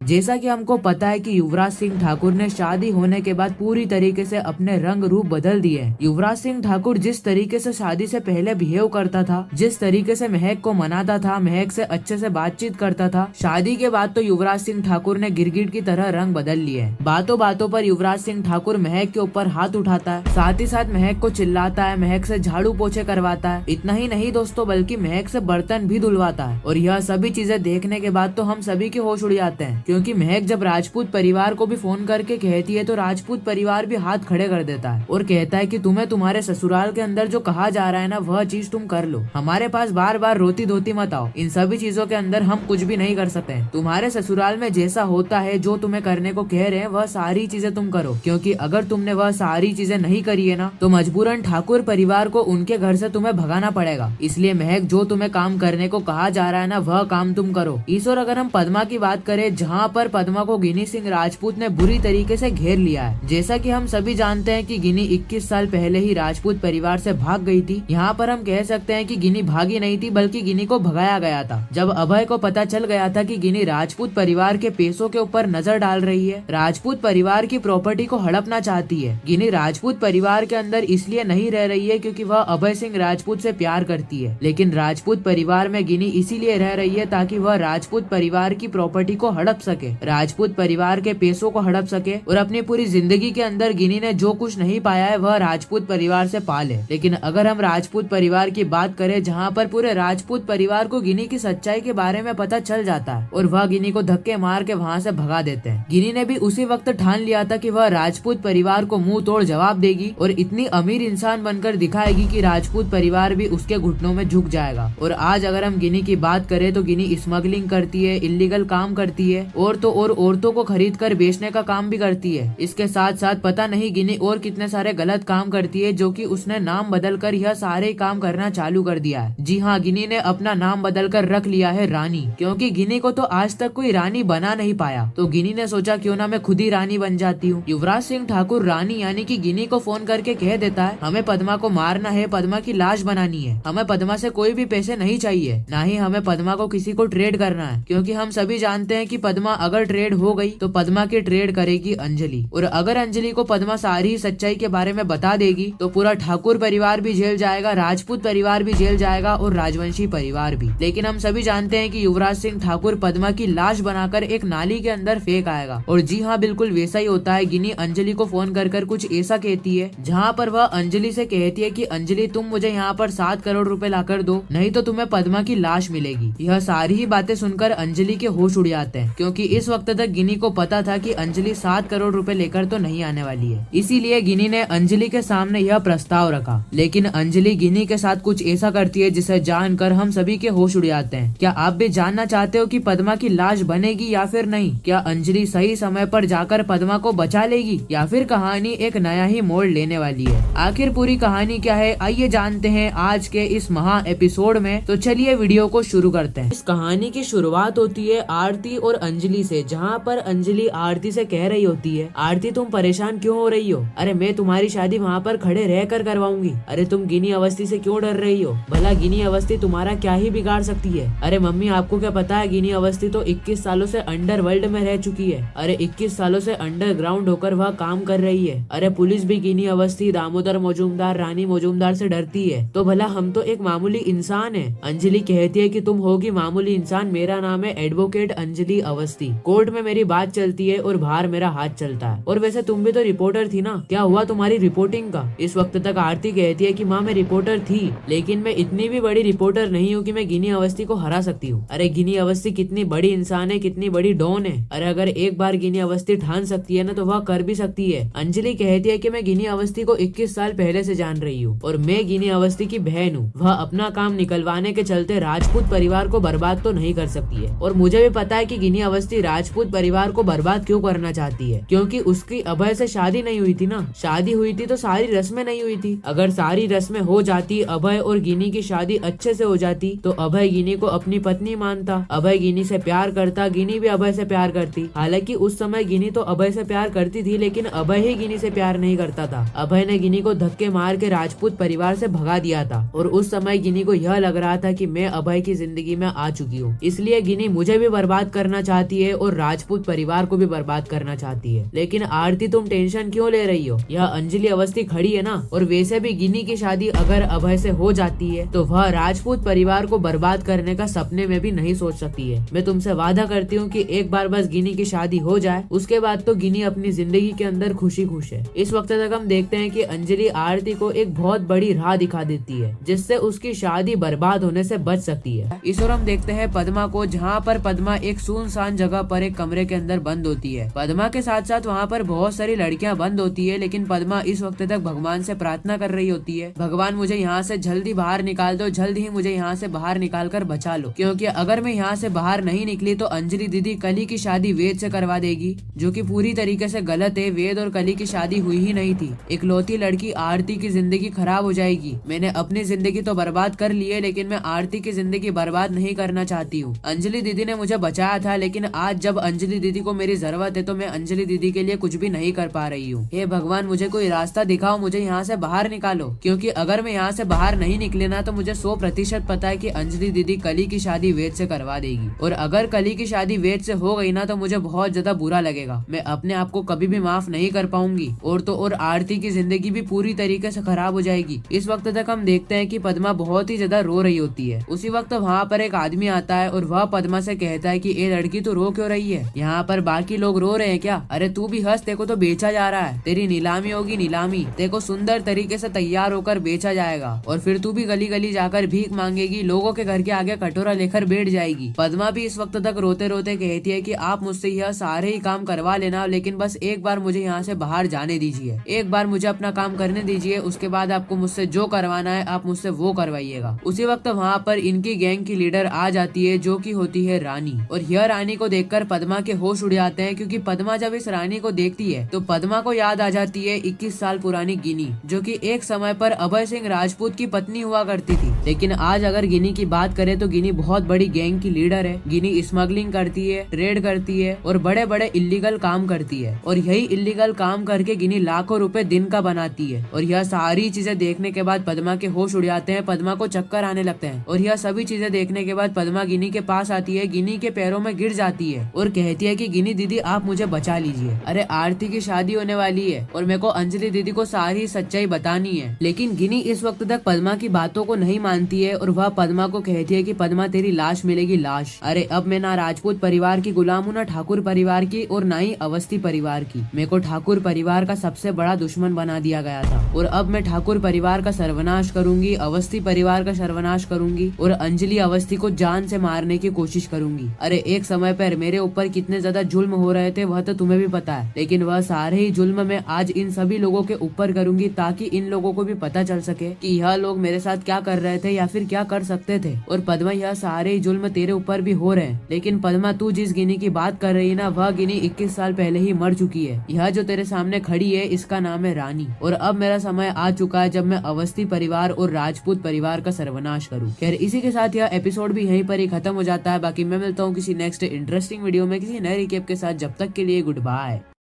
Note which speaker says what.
Speaker 1: जैसा कि हमको पता है कि युवराज सिंह ठाकुर ने शादी होने के बाद पूरी तरीके से अपने रंग रूप बदल दिए। युवराज सिंह ठाकुर जिस तरीके से शादी से पहले बिहेव करता था, जिस तरीके से महक को मनाता था, महक से अच्छे से बातचीत करता था, शादी के बाद तो युवराज सिंह ठाकुर ने गिरगिट की तरह रंग बदल लिए। बातों बातों पर युवराज सिंह ठाकुर महक के ऊपर हाथ उठाता है, साथ ही साथ महक को चिल्लाता है, महक से झाड़ू पोछे करवाता है। इतना ही नहीं दोस्तों, बल्कि महक से बर्तन भी धुलवाता है। और यह सभी चीजें देखने के बाद तो हम सभी के होश उड़ जाते हैं, क्योंकि महक जब राजपूत परिवार को भी फोन करके कहती है तो राजपूत परिवार भी हाथ खड़े कर देता है और कहता है कि तुम्हें तुम्हारे ससुराल के अंदर जो कहा जा रहा है ना, वह चीज तुम कर लो। हमारे पास बार बार रोती धोती मत आओ। इन सभी चीजों के अंदर हम कुछ भी नहीं कर सकते। तुम्हारे ससुराल में जैसा होता है, जो तुम्हें करने को कह रहे हैं, वह सारी चीजें तुम करो, क्योंकि अगर तुमने वह सारी चीजें नहीं करी है ना, तो मजबूरन ठाकुर परिवार को उनके घर से तुम्हें भगाना पड़ेगा। इसलिए महक, जो तुम्हें काम करने को कहा जा रहा है ना, वह काम तुम करो। ईश्वर, अगर हम पद्मा की बात करें, जहाँ पर पद्मा को गिनी सिंह राजपूत ने बुरी तरीके से घेर लिया है। जैसा कि हम सभी जानते हैं कि गिनी 21 साल पहले ही राजपूत परिवार से भाग गई थी। यहाँ पर हम कह सकते हैं कि गिनी भागी नहीं थी, बल्कि गिनी को भगाया गया था। जब अभय को पता चल गया था कि गिनी राजपूत परिवार के पैसों के ऊपर नजर डाल रही है, राजपूत परिवार की प्रॉपर्टी को हड़पना चाहती है। गिनी राजपूत परिवार के अंदर इसलिए नहीं रह रही है क्योंकि वह अभय सिंह राजपूत से प्यार करती है, लेकिन राजपूत परिवार में गिनी इसीलिए रह रही है ताकि वह राजपूत परिवार की प्रॉपर्टी को हड़प सके, राजपूत परिवार के पैसों को हड़प सके और अपनी पूरी जिंदगी के अंदर गिनी ने जो कुछ नहीं पाया है वह राजपूत परिवार से पा ले। लेकिन अगर हम राजपूत परिवार की बात करें, जहाँ पर पूरे राजपूत परिवार को गिनी की सच्चाई के बारे में पता चल जाता है और वह गिनी को धक्के मार के वहाँ से भगा देते हैं। गिनी ने भी उसी वक्त ठान लिया था कि वह राजपूत परिवार को मुंह तोड़ जवाब देगी और इतनी अमीर इंसान बनकर दिखाएगी कि राजपूत परिवार भी उसके घुटनों में झुक जाएगा। और आज अगर हम गिनी की बात करें तो गिनी स्मगलिंग करती है, इलीगल काम करती है और तो और औरतों को खरीद कर बेचने का काम भी करती है। इसके साथ साथ पता नहीं गिनी और कितने सारे गलत काम करती है, जो कि उसने नाम बदल कर यह सारे काम करना चालू कर दिया है। जी हाँ, गिनी ने अपना नाम बदल कर रख लिया है रानी, क्योंकि गिनी को तो आज तक कोई रानी बना नहीं पाया। तो गिनी ने सोचा क्यों ना मैं खुद ही रानी बन जाती हूँ। युवराज सिंह ठाकुर रानी यानी कि गिनी को फोन करके कह देता है, हमें पद्मा को मारना है, पद्मा की लाश बनानी है, हमें पद्मा से कोई भी पैसे नहीं चाहिए, ना ही हमें पद्मा को किसी को ट्रेड करना है, क्योंकि हम सभी जानते हैं कि पद्मा अगर ट्रेड हो गई तो पद्मा की ट्रेड करेगी अंजलि, और अगर अंजलि को पद्मा सारी सच्चाई के बारे में बता देगी तो पूरा ठाकुर परिवार भी जेल जाएगा, राजपूत परिवार भी जेल जाएगा और राजवंशी परिवार भी। लेकिन हम सभी जानते हैं कि युवराज सिंह ठाकुर पद्मा की लाश बनाकर एक नाली के अंदर फेंक आएगा। और जी हाँ, बिल्कुल वैसा ही होता है। गिनी अंजलि को फोन कर कर कुछ ऐसा कहती है, जहाँ पर वह अंजलि से कहती है कि अंजलि, तुम मुझे यहाँ पर 7 करोड़ रुपए लाकर दो, नहीं तो तुम्हें पद्मा की लाश मिलेगी। यह सारी ही बातें सुनकर अंजलि के होश उड़ जाते हैं, क्योंकि इस वक्त तक गिनी को पता था कि अंजलि 7 करोड़ रुपए लेकर तो नहीं आने वाली है। इसीलिए गिनी ने अंजलि के सामने यह प्रस्ताव रखा। लेकिन अंजलि गिनी के साथ कुछ ऐसा करती है जिसे जानकर हम सभी के होश उड़ जाते हैं। क्या आप भी जानना चाहते हो कि पद्मा की लाश बनेगी या फिर नहीं? क्या अंजलि सही समय पर जाकर पद्मा को बचा लेगी या फिर कहानी एक नया ही मोड़ लेने वाली है? आखिर पूरी कहानी क्या है, आइए जानते हैं आज के इस महा एपिसोड में। तो चलिए वीडियो को शुरू करते हैं। इस कहानी की शुरुआत होती है आरती और अंजलि से, जहाँ पर अंजलि आरती से कह रही होती है, आरती तुम परेशान क्यों हो रही हो? अरे मैं तुम्हारी शादी वहाँ पर खड़े रह कर करवाऊंगी। अरे तुम गिनी अवस्थी से क्यों डर रही हो? भला गिनी अवस्थी तुम्हारा क्या ही बिगाड़ सकती है? अरे मम्मी, आपको क्या पता है, गिनी अवस्थी तो 21 सालों से अंडर वर्ल्ड में रह चुकी है। अरे 21 सालों से अंडरग्राउंड होकर वह काम कर रही है। अरे पुलिस भी गिनी अवस्थी, दामोदर मजूमदार, रानी मजूमदार से डरती है, तो भला हम तो एक मामूली इंसान है। अंजलि कहती है कि तुम होगी मामूली इंसान, मेरा नाम है एडवोकेट अंजलि अवस्थी, कोर्ट में मेरी बात चलती है और बाहर मेरा हाथ चलता है। और वैसे तुम भी तो रिपोर्टर थी ना, क्या हुआ तुम्हारी रिपोर्टिंग का? इस वक्त तक आरती कहती है कि माँ मैं रिपोर्टर थी, लेकिन मैं इतनी भी बड़ी रिपोर्टर नहीं हूँ कि मैं गिनी अवस्थी को हरा सकती हूँ। अरे गिनी अवस्थी कितनी बड़ी इंसान है, कितनी बड़ी डॉन है। अरे अगर एक बार गिनी अवस्थी ठान सकती है ना, तो वह कर भी सकती है। अंजलि कहती है कि मैं गिनी अवस्थी को 21 साल पहले से जान रही हूँ और मैं गिनी अवस्थी की बहन हूँ। वह अपना काम निकलवाने के चलते राजपूत परिवार को बर्बाद तो नहीं कर सकती है। और मुझे भी पता है कि गिनी अवस्थी राजपूत परिवार को बर्बाद क्यों करना चाहती है, क्योंकि उसकी अभय से शादी नहीं हुई थी ना। शादी हुई थी तो सारी रस्में नहीं हुई थी। अगर सारी रस्में हो जाती, अभय और गिनी की शादी अच्छे से हो जाती, तो अभय गिनी को अपनी पत्नी मानता, अभय गिनी से प्यार करता, गिनी भी अभय से प्यार करती। हालांकि उस समय गिनी तो अभय से प्यार करती थी, लेकिन अभय ही गिनी से प्यार नहीं करता था। अभय ने गिनी को धक्के मार के राजपूत परिवार से भगा दिया था और उस समय गिनी को यह लग रहा था कि मैं अभय की जिंदगी में आ चुकी हूँ, इसलिए गिनी मुझे भी बर्बाद करना चाहती जाती है और राजपूत परिवार को भी बर्बाद करना चाहती है। लेकिन आरती तुम टेंशन क्यों ले रही हो, यह अंजलि अवस्थी खड़ी है ना, और वैसे भी गिनी की शादी अगर अभय से हो जाती है तो वह राजपूत परिवार को बर्बाद करने का सपने में भी नहीं सोच सकती है। मैं तुमसे वादा करती हूँ कि एक बार बस गिनी की शादी हो जाए, उसके बाद तो गिनी अपनी जिंदगी के अंदर खुशी खुश है। इस वक्त तक हम देखते हैं कि अंजलि आरती को एक बहुत बड़ी राह दिखा देती है जिससे उसकी शादी बर्बाद होने से बच सकती है। इस ओर हम देखते हैं पद्मा को, जहाँ पर पद्मा एक सुनसान जगह पर एक कमरे के अंदर बंद होती है। पद्मा के साथ साथ वहाँ पर बहुत सारी लड़कियां बंद होती है, लेकिन पद्मा इस वक्त तक भगवान से प्रार्थना कर रही होती है, भगवान मुझे यहाँ से जल्दी बाहर निकाल दो, जल्द ही मुझे यहाँ से बाहर निकाल कर बचा लो, क्योंकि अगर मैं यहाँ से बाहर नहीं निकली तो अंजलि दीदी कली की शादी वेद से करवा देगी, जो कि पूरी तरीके से गलत है। वेद और कली की शादी हुई ही नहीं थी। इकलौती लड़की आरती की जिंदगी खराब हो जाएगी। मैंने अपनी जिंदगी तो बर्बाद कर ली है, लेकिन मैं आरती की जिंदगी बर्बाद नहीं करना चाहती हूँ। अंजलि दीदी ने मुझे बचाया था, लेकिन आज जब अंजलि दीदी को मेरी जरूरत है तो मैं अंजलि दीदी के लिए कुछ भी नहीं कर पा रही हूँ। हे भगवान, मुझे कोई रास्ता दिखाओ, मुझे यहाँ से बाहर निकालो, क्योंकि अगर मैं यहाँ से बाहर नहीं निकले ना तो मुझे 100% पता है कि अंजलि दीदी कली की शादी वेद से करवा देगी, और अगर कली की शादी वेद से हो गई ना तो मुझे बहुत ज्यादा बुरा लगेगा। मैं अपने आप को कभी भी माफ नहीं कर पाऊंगी, और तो और आरती की जिंदगी भी पूरी तरीके से खराब हो जाएगी। इस वक्त तक हम देखते हैं कि पद्मा बहुत ही ज्यादा रो रही होती है। उसी वक्त वहाँ पर एक आदमी आता है और वह पद्मा से कहता है कि ए लड़की तू रो क्यों रही है, यहाँ पर बाकी लोग रो रहे हैं क्या? अरे तू भी हंस, तेको तो बेचा जा रहा है, तेरी नीलामी होगी नीलामी, तेको सुंदर तरीके से तैयार होकर बेचा जाएगा और फिर तू भी गली गली जाकर भीख मांगेगी, लोगों के घर के आगे कटोरा लेकर बैठ जाएगी। पद्मा भी इस वक्त तक रोते रोते कहती है कि आप मुझसे यह सारे ही काम करवा लेना, लेकिन बस एक बार मुझे यहाँ से बाहर जाने दीजिए, एक बार मुझे अपना काम करने दीजिए, उसके बाद आपको मुझसे जो करवाना है आप मुझसे वो करवाइएगा। उसी वक्त वहाँ पर इनकी गैंग की लीडर आ जाती है, जो की होती है रानी, और यह रानी को देखकर पद्मा के होश उड़ जाते हैं, क्योंकि पद्मा जब इस रानी को देखती है तो पद्मा को याद आ जाती है 21 साल पुरानी गिनी, जो कि एक समय पर अभय सिंह राजपूत की पत्नी हुआ करती थी। लेकिन आज अगर गिनी की बात करें तो गिनी बहुत बड़ी गैंग की लीडर है। गिनी स्मगलिंग करती है, ट्रेड करती है और बड़े बड़े इलीगल काम करती है, और यही इलीगल काम करके गिनी लाखों रुपए दिन का बनाती है। और यह सारी चीजें देखने के बाद पद्मा के होश उड़ जाते हैं, पद्मा को चक्कर आने लगते हैं, और यह सभी चीजें देखने के बाद पद्मा गिनी के पास आती है, गिनी के पैरों में गिर जाती है और कहती है कि गिनी दीदी आप मुझे बचा लीजिए। अरे आरती की शादी होने वाली है और मेरे को अंजलि दीदी को सारी सच्चाई बतानी है। लेकिन गिनी इस वक्त तक पद्मा की बातों को नहीं मानती है और वह पद्मा को कहती है कि पद्मा तेरी लाश मिलेगी, लाश। अरे अब मैं ना राजपूत परिवार की गुलाम हूँ, ना ठाकुर परिवार की और ना ही अवस्थी परिवार की। मेरे को ठाकुर परिवार का सबसे बड़ा दुश्मन बना दिया गया था, और अब मैं ठाकुर परिवार का सर्वनाश करूंगी, अवस्थी परिवार का सर्वनाश करूंगी और अंजलि अवस्थी को जान से मारने की कोशिश करूंगी। अरे एक समय पर मेरे ऊपर कितने ज्यादा जुल्म हो रहे थे वह तो तुम्हें भी पता है, लेकिन वह सारे ही जुल्म मैं आज इन सभी लोगों के ऊपर करूंगी, ताकि इन लोगों को भी पता चल सके कि यह लोग मेरे साथ क्या कर रहे थे या फिर क्या कर सकते थे। और पद्मा यह सारे ही जुल्म तेरे ऊपर भी हो रहे हैं, लेकिन पद्मा तू जिस गिनी की बात कर रही ना वह गिनी 21 साल पहले ही मर चुकी है। यह जो तेरे सामने खड़ी है इसका नाम है रानी, और अब मेरा समय आ चुका है जब मैं अवस्थी परिवार और राजपूत परिवार का सर्वनाश करूं। खैर इसी के साथ यह एपिसोड भी यहीं पर ही खत्म हो जाता है। बाकी मैं मिलता हूँ किसी नेक्स्ट इंटरेस्टिंग वीडियो में किसी नए रिकैप के साथ। जब तक के लिए गुड बाय।